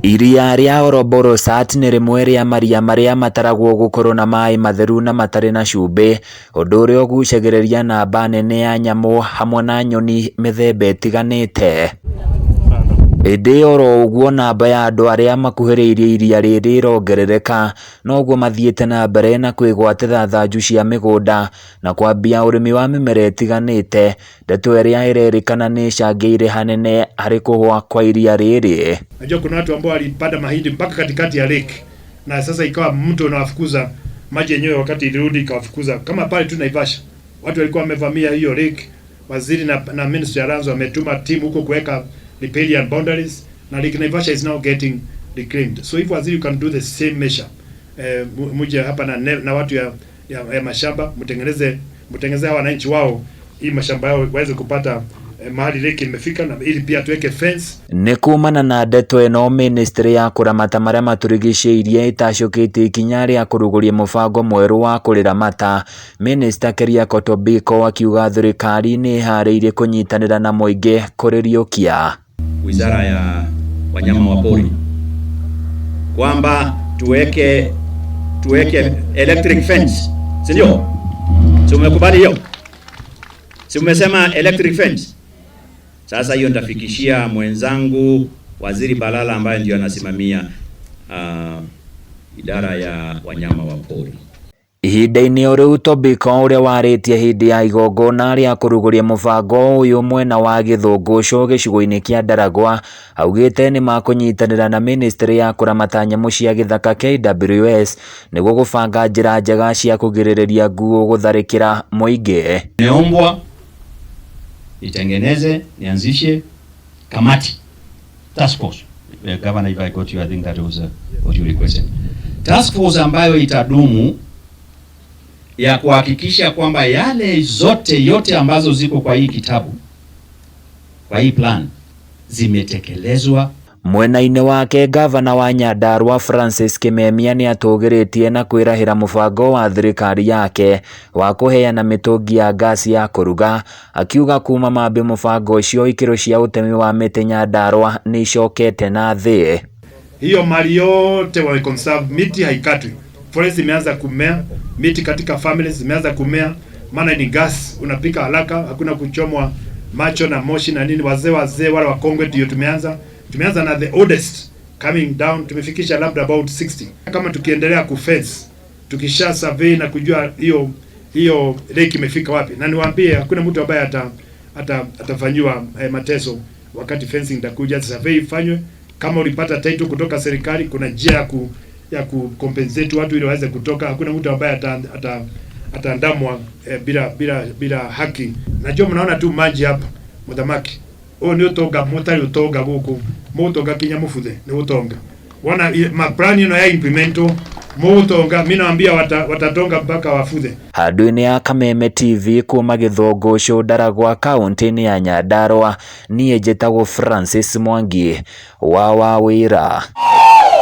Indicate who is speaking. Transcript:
Speaker 1: Iria ria Ol Bolossat nĩ rĩmwe rĩa maria marĩa mataragwo gũkorwo na maĩ matheru na matarĩ na cumbĩ, ũndũ ũrĩa ũgucagĩrĩria namba nene ya nyamũ hamwe na nyoni mĩthemba ĩtiganĩte. Ĩndĩ oro ũguo namba ya andũ arĩa makuhĩrĩirie iria rĩrĩ ĩrongerereka, noguo mathiĩte na mbere na kwĩgwatĩra thanju cia mĩgũnda na kwambia ũrĩmi wa mĩmera ĩtiganĩte, ndeto ĩrĩa ĩrerĩkana nĩ ĩcangĩire hanene harĩ kũhwa kwa iria rĩrĩ.
Speaker 2: Najua kuna watu ambao walipanda mahindi mpaka katikati ya lake, na sasa ikawa mto unawafukuza maji yenyewe, wakati ilirudi ikawafukuza. Kama pale tu Naivasha, watu walikuwa wamevamia hiyo lake. Waziri na Ministry ya Lands wametuma timu huko kuweka riparian boundaries, na Lake Naivasha is now getting reclaimed. So if waziri, you can do the same measure. Muje hapa na watu ya mashamba, mtengeneze wananchi wao hii mashamba yao waweze kupata mahali lake imefika, na ili pia tuweke fence.
Speaker 1: Nĩ kumana na ndeto ĩno, Ministry ya kuramata marĩa maturigiciirie itacũkĩtie ikinya rĩa kũrugũria mũbango mweru wa kũramata. Minister Keriako Tobiko akiuga thirikari nĩ ĩharĩirie kũnyitanĩra na mũingĩ kũrĩriũkia
Speaker 3: Wizara ya wanyama wa pori kwamba tuweke electric fence, si ndio? Si umekubali hiyo? Si umesema electric fence? Sasa hiyo nitafikishia mwenzangu Waziri Balala ambaye ndio anasimamia idara ya wanyama wa pori.
Speaker 1: Ihinda-inĩ o rĩu Tobiko ũrĩa warĩtie hĩndĩ ya igongona rĩa kũrugũria mũbango ũyũ mwena wa Gĩthũngũcũ gĩcigo-inĩ kĩa Nyandarua, augĩte nĩ makũnyitanĩra na Ministry ya kũramata nyamũ cia gĩthaka KWS nĩguo gũbanga njĩra njega cia kugiririria nguũ gũtharĩkĩra mũingĩ.
Speaker 4: Nimeombwa nianzishe kamati, task force. Governor, if I got you, I think that was what you requested. Task force ambayo itadumu ya kuhakikisha kwamba yale yote ambazo ziko kwa hii kitabu, kwa hii plan, zimetekelezwa.
Speaker 1: Mwena-inĩ wake, gavana wa Nyandarua Francis Kimemia nĩ atũgĩrĩtie na kwĩrahĩra mũbango wa thirikari yake wa kũheana mĩtũngi ya gasi ya kũruga, akiuga kuma mambe mũbango ũcio ikiro cia ũtemi wa mĩtĩ Nyandarua nĩ icokete na thĩ.
Speaker 2: Hiyo mali yote wa conserve, miti haikatwi. Forest imeanza kumea, miti katika families zimeanza kumea, maana ni gas, unapika haraka, hakuna kuchomwa macho na moshi na nini. Wazee wale wakongwe ndio tumeanza na the oldest coming down, tumefikisha labda about 60. Kama tukiendelea kufence, tukisha survey na kujua hiyo lake imefika wapi, na niwaambie hakuna mtu ambaye atafanywa mateso wakati fencing itakuja. Survey ifanywe. Kama ulipata title kutoka serikali, kuna njia ya kucompensate watu ili waweze kutoka. Hakuna mtu ambaye ataandamwa bila haki. Najua mnaona tu maji hapa mudhamaki. Ni utonga motari utonga guku mutonga kinya mufuthe ni utonga wana maplani no ya implemento mutonga. Mimi naambia watatonga mpaka wafuthe.
Speaker 1: Handũ-inĩ ya Kameme TV kuma Gĩthũngũcũ Ndaragwa kaunti-ini ya Nyandarua, niĩ njĩtagwo Francis Mwangi wa wĩra.